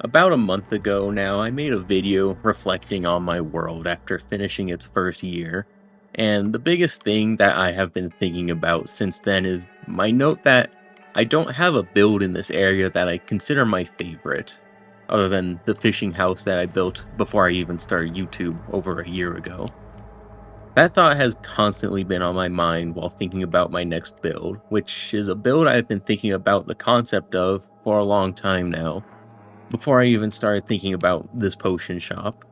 About a month ago now, I made a video reflecting on my world after finishing its first year. And the biggest thing that I have been thinking about since then is my note that I don't have a build in this area that I consider my favorite, other than the fishing house that I built before I even started YouTube over a year ago. That thought has constantly been on my mind while thinking about my next build, which is a build I've been thinking about the concept of for a long time now before I even started thinking about this potion shop.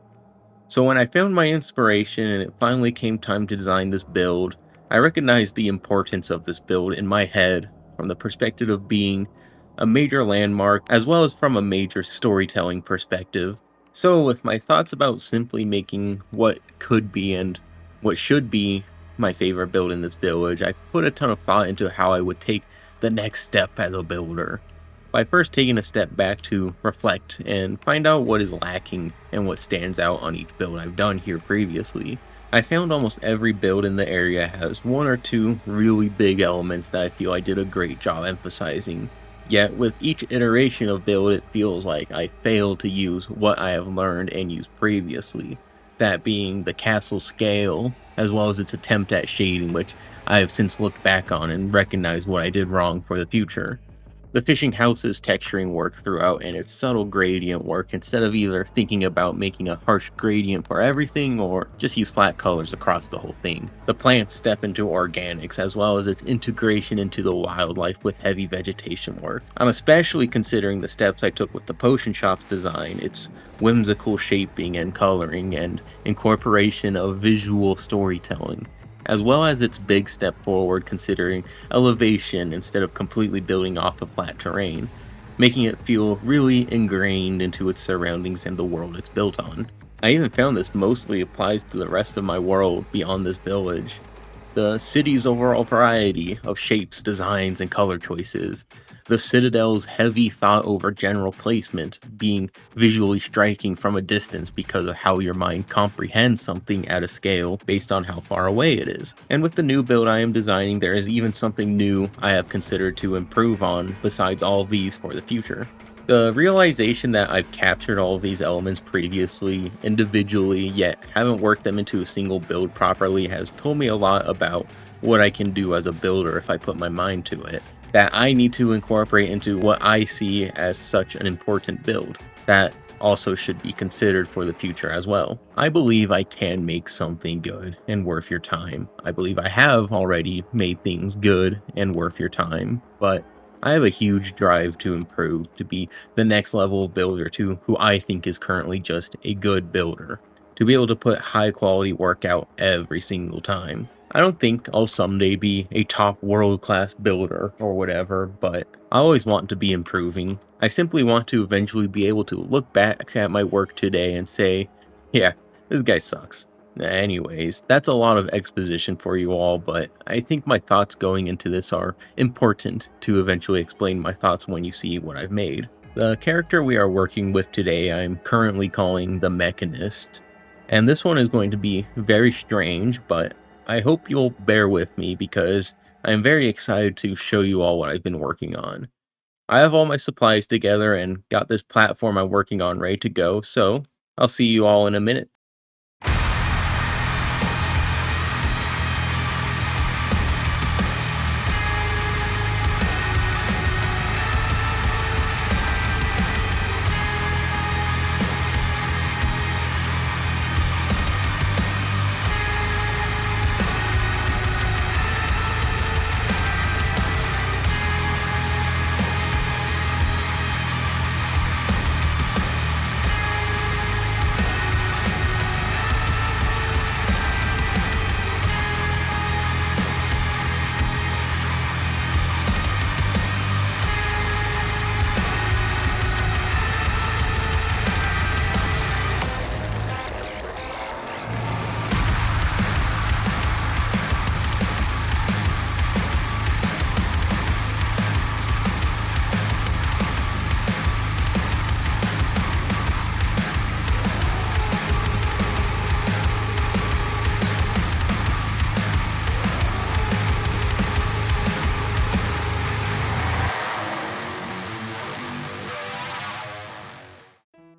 So when I found my inspiration and it finally came time to design this build, I recognized the importance of this build in my head from the perspective of being a major landmark as well as from a major storytelling perspective. So with my thoughts about simply making what could be and what should be my favorite build in this village, I put a ton of thought into how I would take the next step as a builder by first taking a step back to reflect and find out what is lacking and what stands out on each build I've done here previously. I found almost every build in the area has one or two really big elements that I feel I did a great job emphasizing. Yet with each iteration of build it feels like I failed to use what I have learned and used previously. That being the castle scale, as well as its attempt at shading, which I have since looked back on and recognized what I did wrong for the future. The fishing house's texturing work throughout and its subtle gradient work instead of either thinking about making a harsh gradient for everything or just use flat colors across the whole thing. The plants step into organics as well as its integration into the wildlife with heavy vegetation work. I'm especially considering the steps I took with the potion shop's design, its whimsical shaping and coloring and incorporation of visual storytelling, as well as its big step forward considering elevation instead of completely building off the flat terrain, making it feel really ingrained into its surroundings and the world it's built on. I even found this mostly applies to the rest of my world beyond this village. The city's overall variety of shapes, designs, and color choices, the Citadel's heavy thought over general placement being visually striking from a distance because of how your mind comprehends something at a scale based on how far away it is. And with the new build I am designing, there is even something new I have considered to improve on besides all of these for the future. The realization that I've captured all of these elements previously, individually, yet haven't worked them into a single build properly has told me a lot about what I can do as a builder if I put my mind to it. That I need to incorporate into what I see as such an important build. That also should be considered for the future as well. I believe I can make something good and worth your time. I believe I have already made things good and worth your time, but I have a huge drive to improve, to be the next level of builder to who I think is currently just a good builder. To be able to put high quality work out every single time. I don't think I'll someday be a top world-class builder or whatever, but I always want to be improving. I simply want to eventually be able to look back at my work today and say, yeah, this guy sucks. Anyways, that's a lot of exposition for you all, but I think my thoughts going into this are important to eventually explain my thoughts when you see what I've made. The character we are working with today I'm currently calling the Mechanist, and this one is going to be very strange, but I hope you'll bear with me because I'm very excited to show you all what I've been working on. I have all my supplies together and got this platform I'm working on ready to go, so I'll see you all in a minute.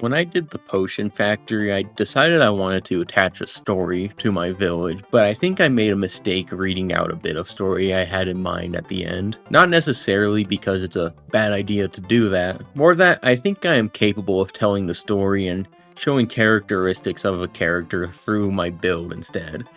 When I did the potion factory, I decided I wanted to attach a story to my village, but I think I made a mistake reading out a bit of story I had in mind at the end. Not necessarily because it's a bad idea to do that, more that I think I am capable of telling the story and showing characteristics of a character through my build instead.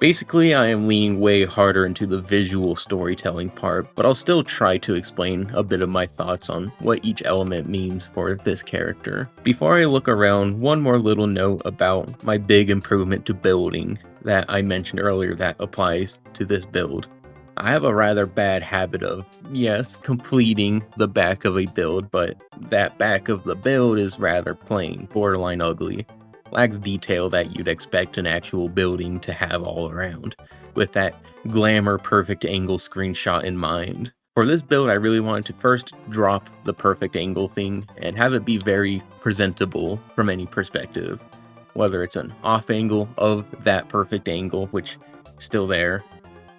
Basically, I am leaning way harder into the visual storytelling part, but I'll still try to explain a bit of my thoughts on what each element means for this character. Before I look around, one more little note about my big improvement to building that I mentioned earlier that applies to this build. I have a rather bad habit of, yes, completing the back of a build, but that back of the build is rather plain, borderline ugly. Lacks detail that you'd expect an actual building to have all around, with that glamour perfect angle screenshot in mind. For this build, I really wanted to first drop the perfect angle thing and have it be very presentable from any perspective. Whether it's an off angle of that perfect angle, which is still there,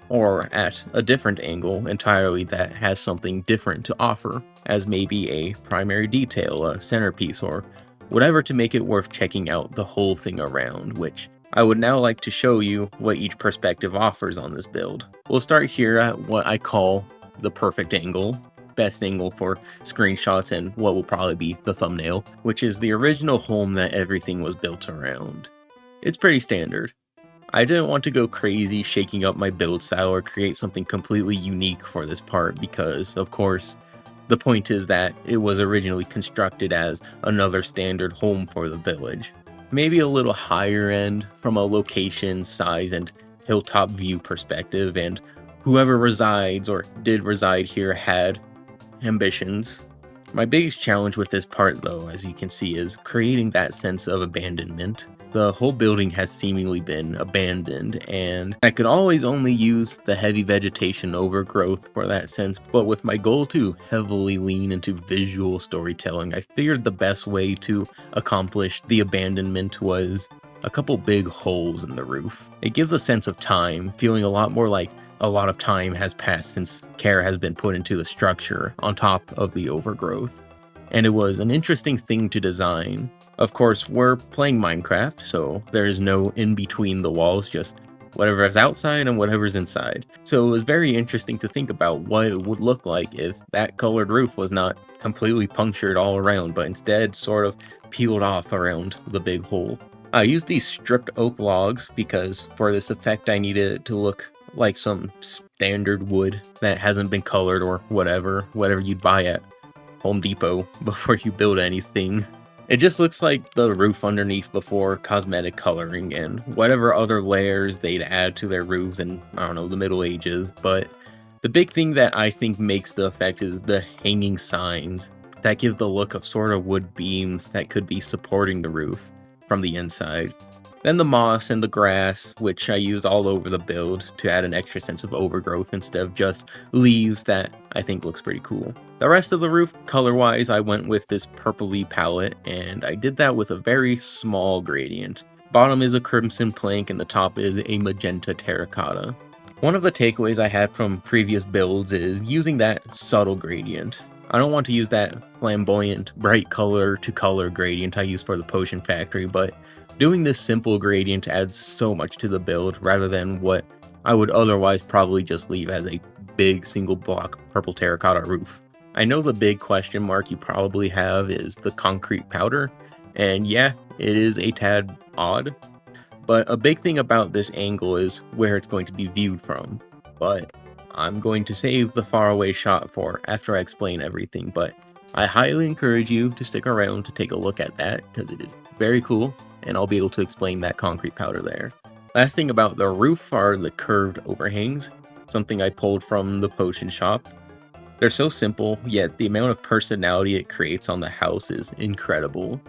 or at a different angle entirely that has something different to offer, as maybe a primary detail, a centerpiece, or whatever to make it worth checking out the whole thing around, which I would now like to show you what each perspective offers on this build. We'll start here at what I call the perfect angle, best angle for screenshots and what will probably be the thumbnail, which is the original home that everything was built around. It's pretty standard. I didn't want to go crazy shaking up my build style or create something completely unique for this part because, of course, the point is that it was originally constructed as another standard home for the village. Maybe a little higher end from a location, size, and hilltop view perspective, and whoever resides or did reside here had ambitions. My biggest challenge with this part though, as you can see, is creating that sense of abandonment. The whole building has seemingly been abandoned, and I could always only use the heavy vegetation overgrowth for that sense, but with my goal to heavily lean into visual storytelling, I figured the best way to accomplish the abandonment was a couple big holes in the roof. It gives a sense of time, feeling a lot more like a lot of time has passed since care has been put into the structure on top of the overgrowth. And it was an interesting thing to design. Of course, we're playing Minecraft, so there is no in between the walls, just whatever's outside and whatever's inside. So it was very interesting to think about what it would look like if that colored roof was not completely punctured all around, but instead sort of peeled off around the big hole. I used these stripped oak logs because for this effect I needed it to look like some standard wood that hasn't been colored or whatever you'd buy at Home Depot before you build anything. It just looks like the roof underneath before cosmetic coloring and whatever other layers they'd add to their roofs in, I don't know, the Middle Ages. But the big thing that I think makes the effect is the hanging signs that give the look of sort of wood beams that could be supporting the roof from the inside. Then the moss and the grass, which I used all over the build to add an extra sense of overgrowth instead of just leaves that I think looks pretty cool. The rest of the roof, color-wise, I went with this purpley palette, and I did that with a very small gradient. Bottom is a crimson plank and the top is a magenta terracotta. One of the takeaways I had from previous builds is using that subtle gradient. I don't want to use that flamboyant, bright color to color gradient I use for the potion factory, but doing this simple gradient adds so much to the build rather than what I would otherwise probably just leave as a big single block purple terracotta roof. I know the big question mark you probably have is the concrete powder, and yeah, it is a tad odd, but a big thing about this angle is where it's going to be viewed from. But I'm going to save the faraway shot for after I explain everything, but I highly encourage you to stick around to take a look at that because it is very cool, and I'll be able to explain that concrete powder there. Last thing about the roof are the curved overhangs, something I pulled from the potion shop. They're so simple, yet the amount of personality it creates on the house is incredible.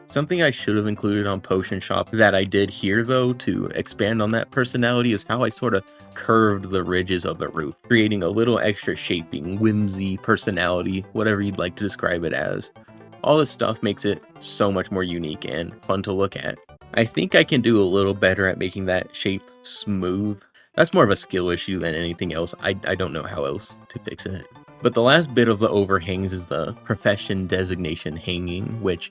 Something I should have included on Potion Shop that I did here though to expand on that personality is how I sort of curved the ridges of the roof, creating a little extra shaping, whimsy, personality, whatever you'd like to describe it as. All this stuff makes it so much more unique and fun to look at. I think I can do a little better at making that shape smooth. That's more of a skill issue than anything else. I don't know how else to fix it. But the last bit of the overhangs is the profession designation hanging, which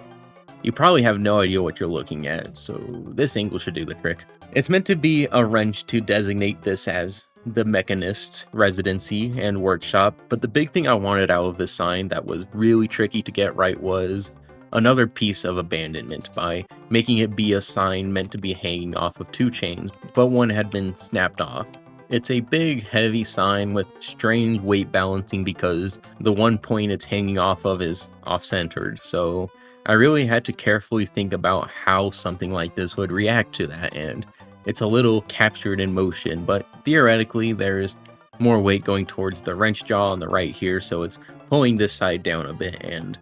You probably have no idea what you're looking at, so this angle should do the trick. It's meant to be a wrench to designate this as the mechanist's residency and workshop, but the big thing I wanted out of this sign that was really tricky to get right was another piece of abandonment by making it be a sign meant to be hanging off of two chains, but one had been snapped off. It's a big, heavy sign with strange weight balancing because the one point it's hanging off of is off-centered, so I really had to carefully think about how something like this would react to that, and it's a little captured in motion, but theoretically there's more weight going towards the wrench jaw on the right here, so it's pulling this side down a bit and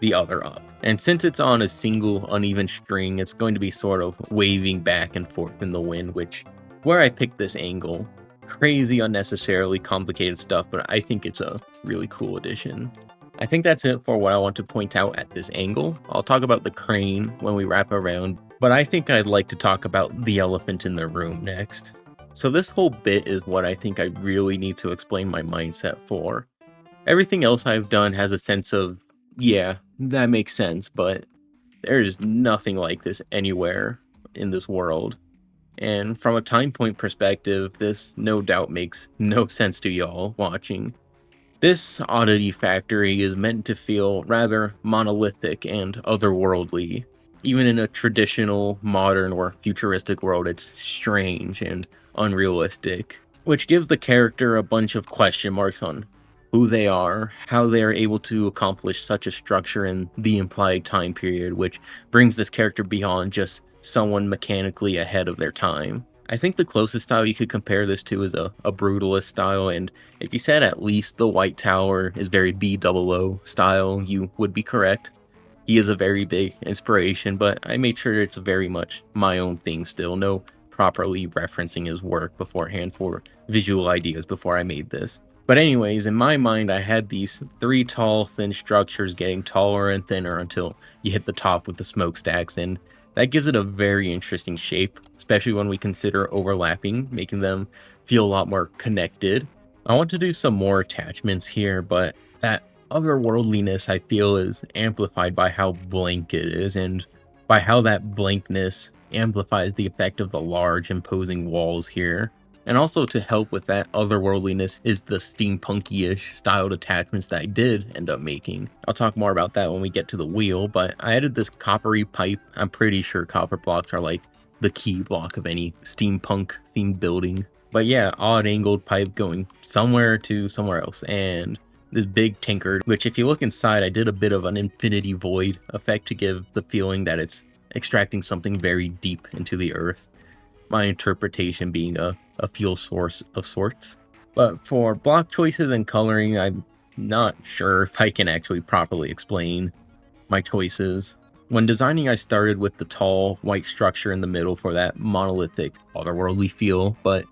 the other up. And since it's on a single uneven string, it's going to be sort of waving back and forth in the wind, which where I picked this angle. Crazy, unnecessarily complicated stuff, but I think it's a really cool addition. I think that's it for what I want to point out at this angle. I'll talk about the crane when we wrap around, but I think I'd like to talk about the elephant in the room next. So this whole bit is what I think I really need to explain my mindset for. Everything else I've done has a sense of, yeah, that makes sense, but there is nothing like this anywhere in this world. And from a time point perspective, this no doubt makes no sense to y'all watching. This oddity factory is meant to feel rather monolithic and otherworldly. Even in a traditional, modern, or futuristic world, it's strange and unrealistic, which gives the character a bunch of question marks on who they are, how they are able to accomplish such a structure in the implied time period, which brings this character beyond just someone mechanically ahead of their time. I think the closest style you could compare this to is a brutalist style, and if you said at least the White Tower is very B00 style, you would be correct. He is a very big inspiration, but I made sure it's very much my own thing still, no properly referencing his work beforehand for visual ideas before I made this. But anyways, in my mind, I had these three tall, thin structures getting taller and thinner until you hit the top with the smokestacks, and that gives it a very interesting shape, especially when we consider overlapping, making them feel a lot more connected. I want to do some more attachments here, but that otherworldliness I feel is amplified by how blank it is, and by how that blankness amplifies the effect of the large, imposing walls here. And also to help with that otherworldliness is the steampunky-ish styled attachments that I did end up making. I'll talk more about that when we get to the wheel, but I added this coppery pipe. I'm pretty sure copper blocks are like the key block of any steampunk themed building. But yeah, odd angled pipe going somewhere to somewhere else, and this big tinkered, which if you look inside, I did a bit of an infinity void effect to give the feeling that it's extracting something very deep into the earth. My interpretation being a fuel source of sorts. But for block choices and coloring, I'm not sure if I can actually properly explain my choices. When designing, I started with the tall, white structure in the middle for that monolithic, otherworldly feel, but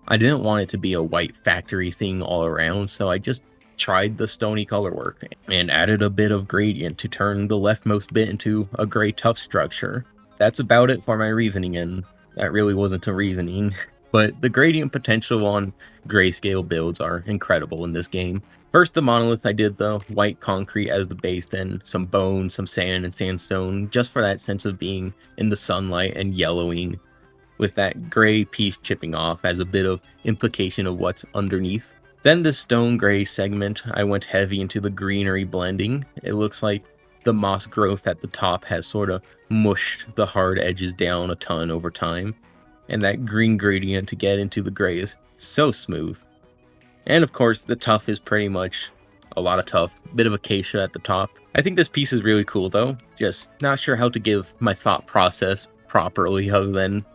I didn't want it to be a white factory thing all around, so I just tried the stony color work and added a bit of gradient to turn the leftmost bit into a gray tough structure. That's about it for my reasoning, and that really wasn't a reasoning. But the gradient potential on grayscale builds are incredible in this game. First the monolith, I did the white concrete as the base, then some bone, some sand and sandstone, just for that sense of being in the sunlight and yellowing, with that gray piece chipping off as a bit of implication of what's underneath. Then the stone gray segment, I went heavy into the greenery blending. It looks like the moss growth at the top has sort of mushed the hard edges down a ton over time, and that green gradient to get into the gray is so smooth. And of course, the tuff is pretty much a lot of tuff, bit of acacia at the top. I think this piece is really cool though, just not sure how to give my thought process properly other than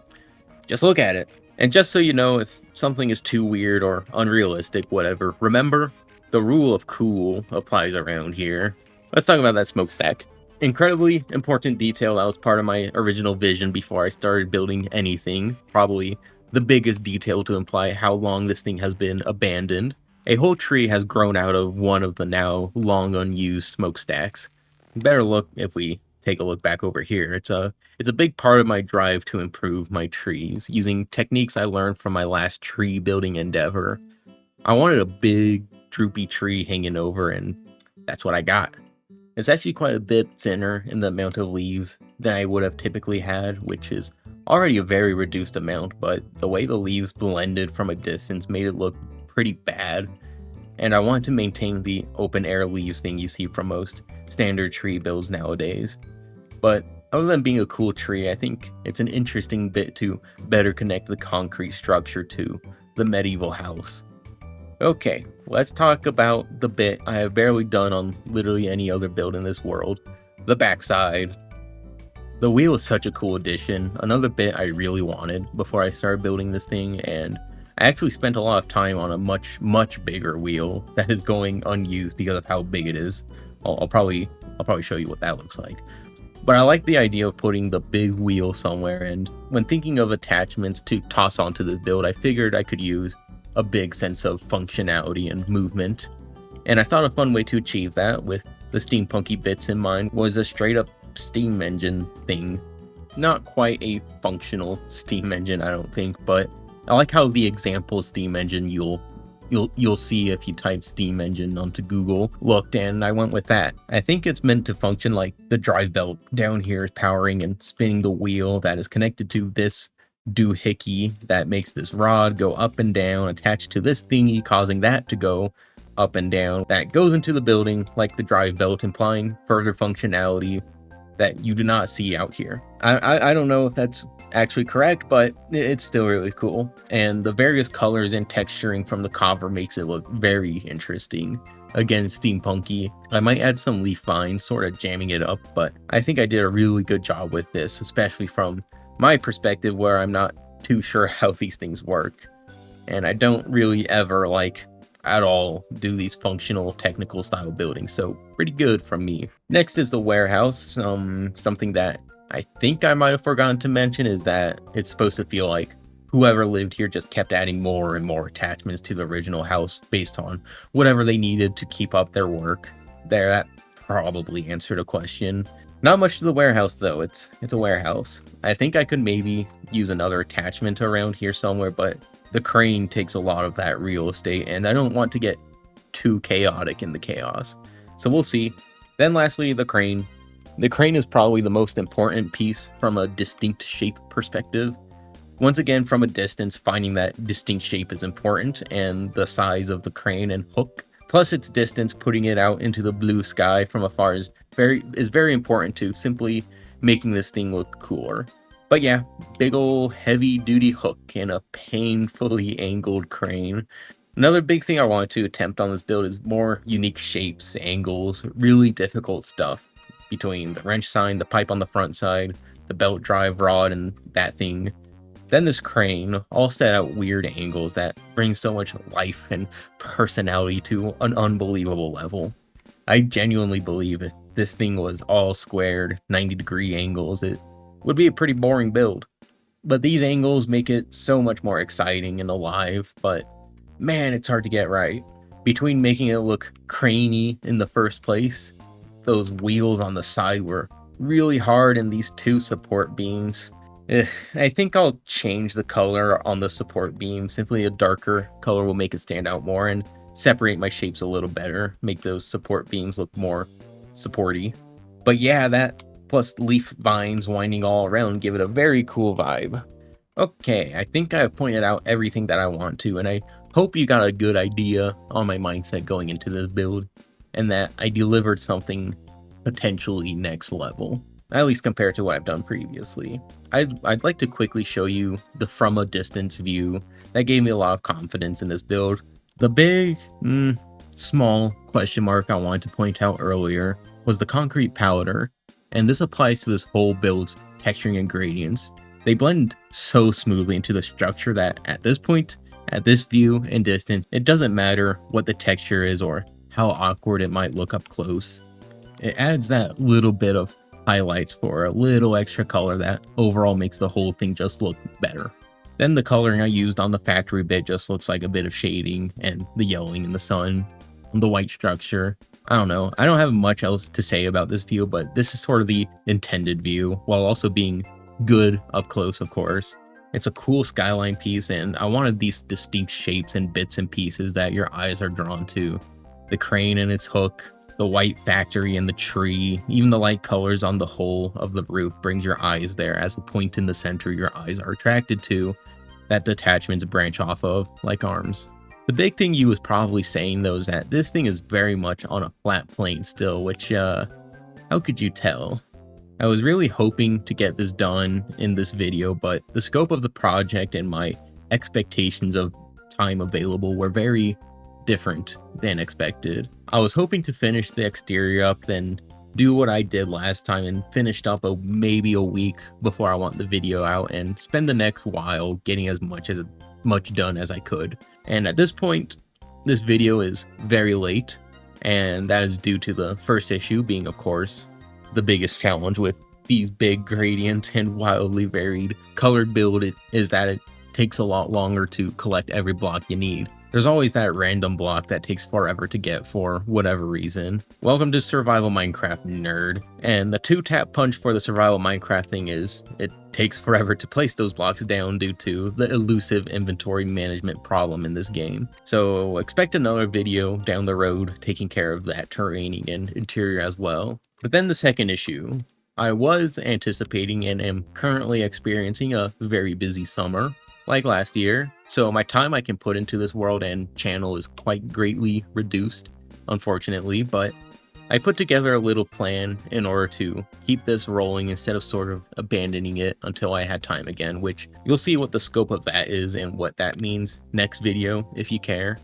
just look at it. And just so you know, if something is too weird or unrealistic, whatever, remember, the rule of cool applies around here. Let's talk about that smokestack. Incredibly important detail that was part of my original vision before I started building anything. Probably the biggest detail to imply how long this thing has been abandoned. A whole tree has grown out of one of the now long unused smokestacks. Better look if we take a look back over here. It's a big part of my drive to improve my trees, using techniques I learned from my last tree building endeavor. I wanted a big, droopy tree hanging over, and that's what I got. It's actually quite a bit thinner in the amount of leaves than I would have typically had, which is already a very reduced amount, but the way the leaves blended from a distance made it look pretty bad. And I want to maintain the open air leaves thing you see from most standard tree builds nowadays. But other than being a cool tree, I think it's an interesting bit to better connect the concrete structure to the medieval house. Okay, let's talk about the bit I have barely done on literally any other build in this world, the backside. The wheel is such a cool addition, another bit I really wanted before I started building this thing, and I actually spent a lot of time on a much bigger wheel that is going unused because of how big it is. I'll probably show you what that looks like. But I like the idea of putting the big wheel somewhere, and when thinking of attachments to toss onto this build, I figured I could use a big sense of functionality and movement. And I thought a fun way to achieve that with the steampunky bits in mind was a straight up steam engine thing. Not quite a functional steam engine, I don't think, but I like how the example steam engine you'll see if you type steam engine onto Google looked, and I went with that. I think it's meant to function like the drive belt down here is powering and spinning the wheel that is connected to this doohickey that makes this rod go up and down attached to this thingy, causing that to go up and down. That goes into the building like the drive belt, implying further functionality that you do not see out here. I don't know if that's actually correct, but it's still really cool. And the various colors and texturing from the cover makes it look very interesting. Again, steampunky. I might add some leaf vines, sort of jamming it up, but I think I did a really good job with this, especially from my perspective where I'm not too sure how these things work. And I don't really ever at all do these functional technical style buildings, so pretty good from me. Next is the warehouse. Something that I think I might have forgotten to mention is that it's supposed to feel like whoever lived here just kept adding more and more attachments to the original house based on whatever they needed to keep up their work. That probably answered a question. Not much to the warehouse though, it's a warehouse. I think I could maybe use another attachment around here somewhere, but the crane takes a lot of that real estate and I don't want to get too chaotic in the chaos. So we'll see. Then lastly, the crane. The crane is probably the most important piece from a distinct shape perspective. Once again, from a distance, finding that distinct shape is important, and the size of the crane and hook, plus its distance, putting it out into the blue sky from afar is very important to simply making this thing look cooler. But yeah, big ol' heavy duty hook and a painfully angled crane. Another big thing I wanted to attempt on this build is more unique shapes, angles, really difficult stuff between the wrench sign, the pipe on the front side, the belt drive rod, and that thing. Then this crane, all set at weird angles that bring so much life and personality to an unbelievable level. I genuinely believe if this thing was all squared, 90-degree angles, it would be a pretty boring build. But these angles make it so much more exciting and alive, but man, it's hard to get right. Between making it look craney in the first place, those wheels on the side were really hard, and these two support beams. I think I'll change the color on the support beam. Simply a darker color will make it stand out more and separate my shapes a little better, make those support beams look more supporty. But yeah, that plus leaf vines winding all around give it a very cool vibe. Okay, I think I have pointed out everything that I want to, and I hope you got a good idea on my mindset going into this build, and that I delivered something potentially next level, at least compared to what I've done previously. I'd like to quickly show you the from a distance view that gave me a lot of confidence in this build. The big, small question mark I wanted to point out earlier was the concrete powder, and this applies to this whole build's texturing and gradients. They blend so smoothly into the structure that at this point, at this view and distance, it doesn't matter what the texture is or how awkward it might look up close. It adds that little bit of highlights for a little extra color that overall makes the whole thing just look better. Then the coloring I used on the factory bit just looks like a bit of shading and the yellowing in the sun. The white structure, I don't know. I don't have much else to say about this view, but this is sort of the intended view, while also being good up close, of course. It's a cool skyline piece, and I wanted these distinct shapes and bits and pieces that your eyes are drawn to. The crane and its hook, The white factory and the tree, even the light colors on the whole of the roof brings your eyes there as a point in the center your eyes are attracted to that the attachments branch off of like arms. The big thing you was probably saying though is that this thing is very much on a flat plane still, which how could you tell? I was really hoping to get this done in this video, but the scope of the project and my expectations of time available were very different than expected. I was hoping to finish the exterior up, then do what I did last time and finished up maybe a week before I want the video out and spend the next while getting as much done as I could. And at this point, this video is very late, and that is due to the first issue being, of course, the biggest challenge with these big gradient and wildly varied colored build is that it takes a lot longer to collect every block you need. There's always that random block that takes forever to get for whatever reason. Welcome to Survival Minecraft, nerd. And the 2-tap punch for the Survival Minecraft thing is, it takes forever to place those blocks down due to the elusive inventory management problem in this game. So expect another video down the road taking care of that terraining and interior as well. But then the second issue. I was anticipating and am currently experiencing a very busy summer, like last year, so my time I can put into this world and channel is quite greatly reduced, unfortunately, but I put together a little plan in order to keep this rolling instead of sort of abandoning it until I had time again, which you'll see what the scope of that is and what that means next video if you care.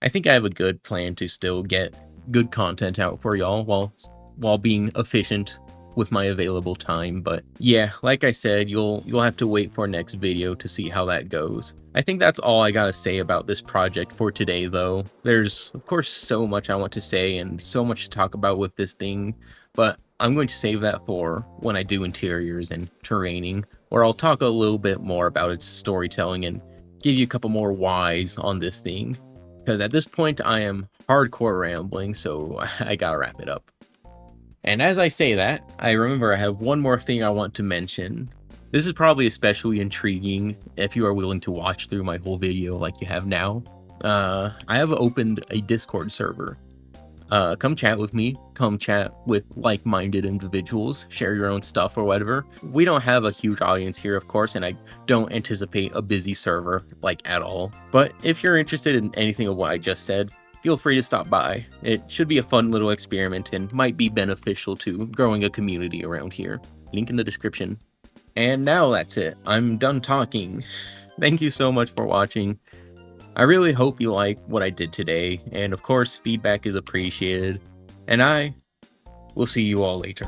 I think I have a good plan to still get good content out for y'all while being efficient with my available time, but yeah, like I said, you'll have to wait for next video to see how that goes. I think that's all I gotta say about this project for today though. There's of course so much I want to say and so much to talk about with this thing, but I'm going to save that for when I do interiors and terraining, where I'll talk a little bit more about its storytelling and give you a couple more whys on this thing, because at this point I am hardcore rambling, so I gotta wrap it up. And as I say that, I remember I have one more thing I want to mention. This is probably especially intriguing if you are willing to watch through my whole video like you have now. I have opened a Discord server. Come chat with me, come chat with like-minded individuals, share your own stuff or whatever. We don't have a huge audience here, of course, and I don't anticipate a busy server, like at all. But if you're interested in anything of what I just said, feel free to stop by. It should be a fun little experiment and might be beneficial to growing a community around here. Link in the description. And now that's it. I'm done talking. Thank you so much for watching. I really hope you like what I did today, and of course, feedback is appreciated. And I will see you all later.